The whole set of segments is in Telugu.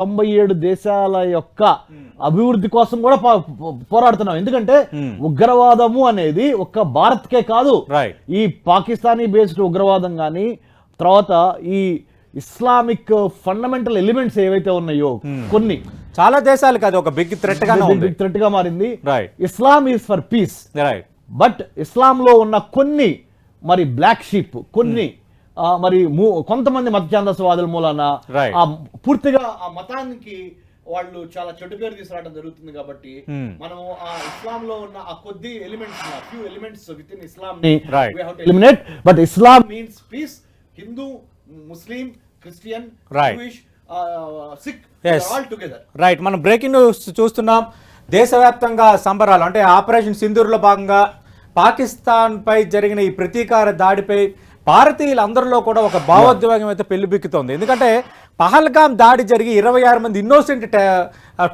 97 దేశాల యొక్క అభివృద్ధి కోసం కూడా పోరాడుతున్నాం. ఎందుకంటే ఉగ్రవాదము అనేది ఒక్క భారత్కే కాదు, ఈ పాకిస్తానీ బేస్డ్ ఉగ్రవాదం కానీ తర్వాత ఈ ఇస్లామిక్ ఫండమెంటల్ ఎలిమెంట్స్ ఏవైతే ఉన్నాయో కొన్ని చాలా దేశాలకు అది ఒక బిగ్ థ్రెట్ గా మారింది. ఇస్లాం ఈజ్ ఫర్ పీస్, బట్ ఇస్లాం లో ఉన్న కొన్ని మరి బ్లాక్ షీప్, కొన్ని మరి కొంతమంది మత ఛాందసవాదుల మూలన పూర్తిగా ఆ మతానికి వాళ్ళు చాలా చెడు పేరు తీసుకురావడం జరుగుతుంది. కాబట్టి మనం ఆ ఇస్లాం లో ఉన్న ఆ కొద్ది elements, few elements within Islam ని we have to eliminate. But Islam means peace. Hindu, Muslim, Christian, Jewish, Sikh all together. Right, మనం బ్రేకింగ్ న్యూస్ చూస్తున్నాం. దేశవ్యాప్తంగా సంబరాలు అంటే ఆపరేషన్ సింధూర్లో భాగంగా పాకిస్తాన్ పై జరిగిన ఈ ప్రతీకార దాడిపై భారతీయులందరిలో కూడా ఒక భావోద్వేగం అయితే పెళ్లిబిక్కుతోంది. ఎందుకంటే పహల్గామ్ దాడి జరిగి 26 మంది ఇన్నోసెంట్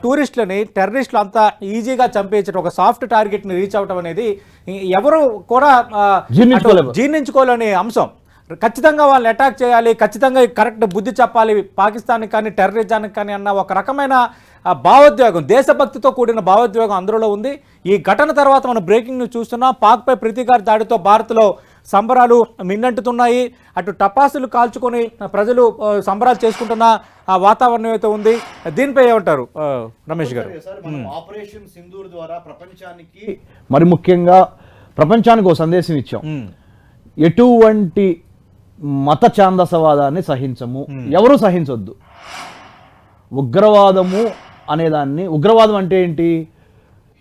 టూరిస్టులని టెర్రరిస్టులు అంతా ఈజీగా చంపేయడం, ఒక సాఫ్ట్ టార్గెట్ని రీచ్ అవటం అనేది ఎవరు కూడా జీర్ణించుకోలేని అంశం. ఖచ్చితంగా వాళ్ళని అటాక్ చేయాలి, ఖచ్చితంగా కరెక్ట్ బుద్ధి చెప్పాలి పాకిస్తాన్కి కానీ టెర్రరిజానికి కానీ అన్న ఒక రకమైన భావోద్వేగం, దేశభక్తితో కూడిన భావోద్వేగం అందరిలో ఉంది. ఈ ఘటన తర్వాత మనం బ్రేకింగ్ న్యూస్ చూస్తున్నాం. పాక్పై ప్రతీకార దాడితో భారత్లో సంబరాలు మిన్నంటుతున్నాయి. అటు టపాసులు కాల్చుకొని ప్రజలు సంబరాలు చేసుకుంటున్న ఆ వాతావరణం అయితే ఉంది. దీనిపై ఏమంటారు రమేష్ గారు? ఆపరేషన్ సింధూర్ ద్వారా ప్రపంచానికి, మరి ముఖ్యంగా ప్రపంచానికి ఒక సందేశం ఇచ్చాం. ఎటువంటి మత ఛాందసవాదాన్ని సహించము, ఎవరు సహించొద్దు. ఉగ్రవాదము అనేదాన్ని, ఉగ్రవాదం అంటే ఏంటి?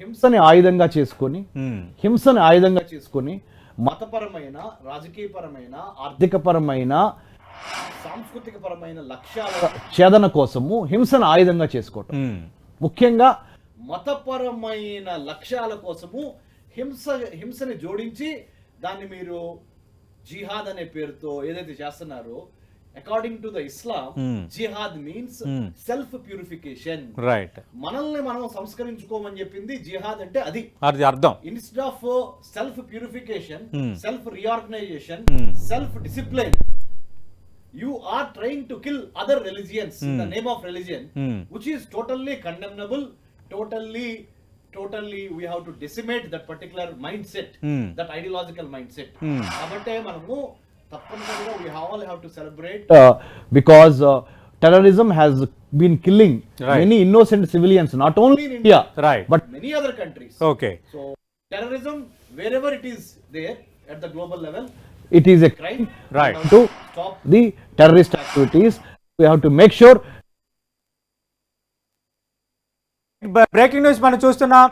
హింసని ఆయుధంగా చేసుకొని మతపరమైన, రాజకీయపరమైన, ఆర్థికపరమైన, సాంస్కృతిక పరమైన లక్ష్యాల ఛేదన కోసము హింసను ఆయుధంగా చేసుకోవటం. ముఖ్యంగా మతపరమైన లక్ష్యాల కోసము హింసని జోడించి దాన్ని మీరు జిహాద్ అనే పేరుతో ఏదైతే చేస్తున్నారో, according to the Islam, jihad means self purification. Right, మనల్ని మనం సంస్కరించుకోమని చెప్పింది జిహాద్ అంటే అది అర్థం. Instead of self purification, self reorganisation, self discipline, you are trying to kill other religions in the name of religion, which is totally condemnable. Totally we have to decimate that particular mindset, that ideological mindset. Kabante manamu tappanisaga we all have to celebrate because terrorism has been killing many innocent civilians, not only in India, but many other countries. Okay, so terrorism wherever it is there at the global level, it is a crime. Right, to stop the terrorist activities, we have to make sure. Breaking news మనం చూస్తున్నాం.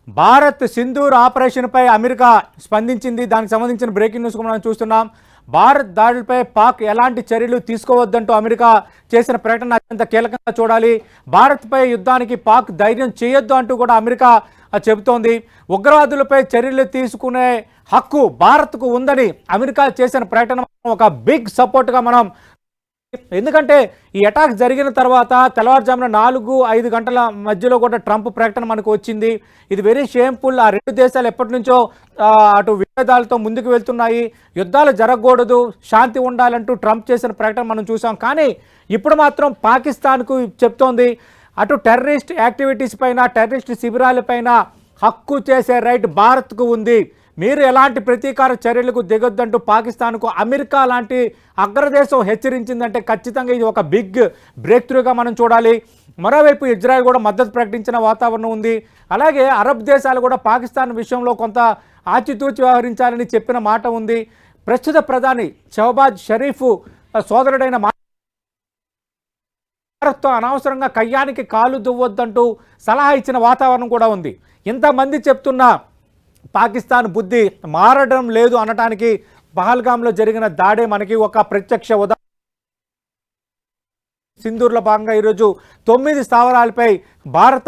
భారత్ సింధూర్ ఆపరేషన్ పై అమెరికా స్పందించింది. దానికి సంబంధించిన బ్రేకింగ్ న్యూస్ మనం చూస్తున్నాం. భారత్ దాడులపై పాక్ ఎలాంటి చర్యలు తీసుకోవద్దంటూ అమెరికా చేసిన ప్రకటన అత్యంత కీలకంగా చూడాలి. భారత్పై యుద్ధానికి పాక్ ధైర్యం చేయొద్దు అంటూ కూడా అమెరికా చెబుతోంది. ఉగ్రవాదులపై చర్యలు తీసుకునే హక్కు భారత్కు ఉందని అమెరికా చేసిన ప్రకటన ఒక బిగ్ సపోర్ట్గా మనం, ఎందుకంటే ఈ అటాక్ జరిగిన తర్వాత తెల్లవారుజామున 4-5 గంటల మధ్యలో కూడా ట్రంప్ ప్రకటన మనకు వచ్చింది. ఇది వెరీ షేమ్ఫుల్. ఆ రెండు దేశాలు ఎప్పటి నుంచో అటు విభేదాలతో ముందుకు వెళ్తున్నాయి, యుద్ధాలు జరగకూడదు, శాంతి ఉండాలంటూ ట్రంప్ చేసిన ప్రకటన మనం చూసాం. కానీ ఇప్పుడు మాత్రం పాకిస్తాన్కు చెప్తోంది అటు టెర్రరిస్ట్ యాక్టివిటీస్ పైన, టెర్రరిస్ట్ శిబిరాలపైన హక్కు చేసే రైట్ భారత్కు ఉంది. మీరు ఎలాంటి ప్రతీకార చర్యలకు దిగొద్దంటూ పాకిస్తాన్కు అమెరికా లాంటి అగ్రదేశం హెచ్చరించిందంటే ఖచ్చితంగా ఇది ఒక బిగ్ బ్రేక్ త్రూగా మనం చూడాలి. మరోవైపు ఇజ్రాయెల్ కూడా మద్దతు ప్రకటించిన వాతావరణం ఉంది. అలాగే అరబ్ దేశాలు కూడా పాకిస్తాన్ విషయంలో కొంత ఆచితూచి వ్యవహరించాలని చెప్పిన మాట ఉంది. ప్రస్తుత ప్రధాని షహబాజ్ షరీఫ్ సోదరుడైన భారత్తో అనవసరంగా కయ్యానికి కాలు దువ్వొద్దంటూ సలహా ఇచ్చిన వాతావరణం కూడా ఉంది. ఇంతమంది చెప్తున్నా పాకిస్తాన్ బుద్ధి మారడం లేదు అనటానికి పహల్గామ్లో జరిగిన దాడే మనకి ఒక ప్రత్యక్ష ఉదాహరణ. సింధూర్లో భాగంగా ఈరోజు 9 స్థావరాలపై భారత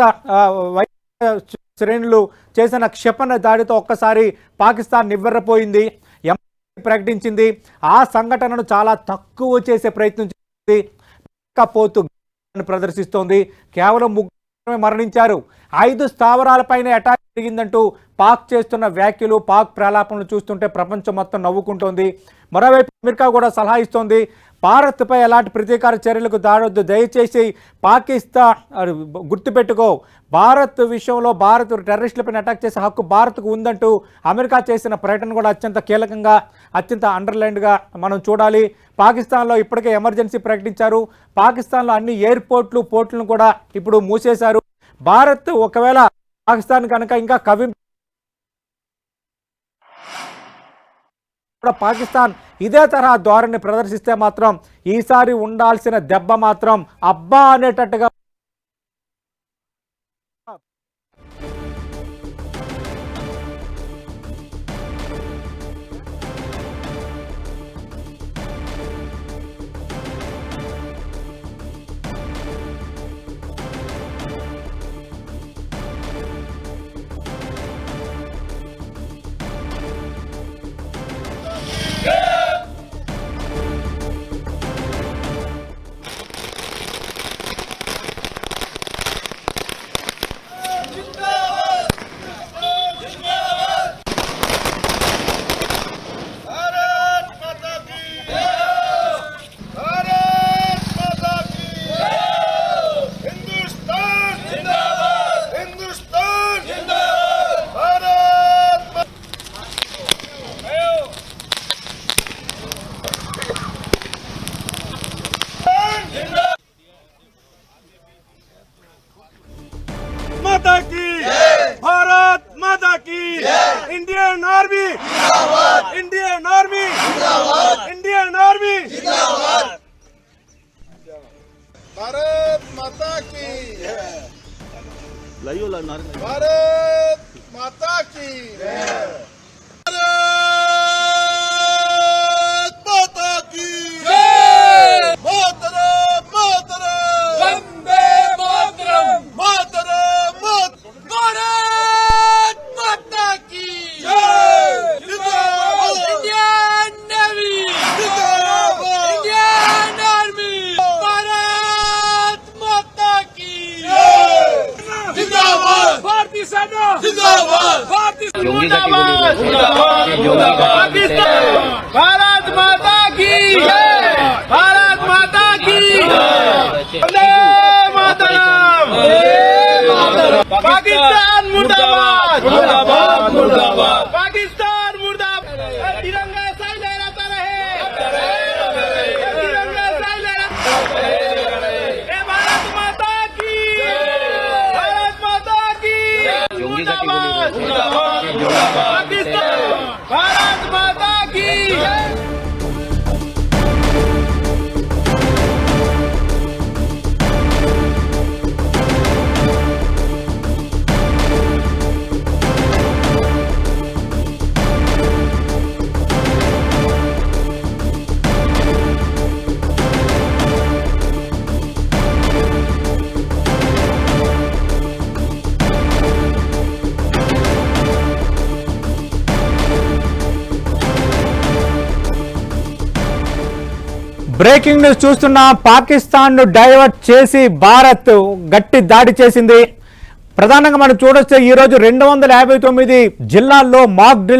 శ్రేణులు చేసిన క్షిపణి దాడితో ఒక్కసారి పాకిస్తాన్ నివ్వెరపోయింది, ప్రకటించింది. ఆ సంఘటనను చాలా తక్కువ చేసే ప్రయత్నం చేసింది, పోతూ ప్రదర్శిస్తోంది. కేవలం 3 మరణించారు. 5 స్థావరాలపైన అటాక్ జరిగిందంటూ పాక్ చేస్తున్న వ్యాఖ్యలు, పాక్ ప్రలాపనలు చూస్తుంటే ప్రపంచం మొత్తం నవ్వుకుంటోంది. మరోవైపు అమెరికా కూడా సలహా ఇస్తోంది భారత్పై ఎలాంటి ప్రతీకార చర్యలకు దాడొద్దు, దయచేసి పాకిస్తాన్ గుర్తుపెట్టుకో, భారత్ విషయంలో భారత్ టెర్రరిస్టులపై అటాక్ చేసే హక్కు భారత్కు ఉందంటూ అమెరికా చేసిన ప్రకటన కూడా అత్యంత కీలకంగా, అత్యంత అండర్లైన్డ్గా మనం చూడాలి. పాకిస్తాన్లో ఇప్పటికే ఎమర్జెన్సీ ప్రకటించారు. పాకిస్తాన్లో అన్ని ఎయిర్పోర్ట్లు, పోర్టులను కూడా ఇప్పుడు మూసేశారు. భారత్ ఒకవేళ పాకిస్తాన్ కనుక ఇంకా పాకిస్తాన్ ఇదే తరహా ధోరణి ప్రదర్శిస్తే మాత్రం ఈసారి ఉండాల్సిన దెబ్బ మాత్రం అబ్బా అనేటట్టుగా. माता की भारत माता की Indian army Indian army Indian army Bharat माता की भारत माता की भारत माता की मातरम मातरम वंदे मातरम मातरम भारत माता की जिंदाबाद इंडियन नेवी जिंदाबाद इंडियन आर्मी भारत माता की जिंदाबाद भारतीय सेना जिंदाबाद भारतीय जिंदाबाद पाकिस्तान भारत माता की भारत माता की वंदे मातरम पाकिस्तान मुर्दाबाद मुर्दाबाद मुर्दाबाद पाकिस्तान मुर्दाबाद तिरंगा साई लहराता रहे तिरंगा साई लहराता रहे भारत माता की मुर्दाबाद पाकिस्तान भारत माता की బ్రేకింగ్ న్యూస్ చూస్తున్నా. పాకిస్తాన్ ను డైవర్ట్ చేసి భారత్ గట్టి దాడి చేసింది. ప్రధానంగా మనం చూడొచ్చు, ఈ రోజు 259 జిల్లాల్లో మాక్ డ్రిల్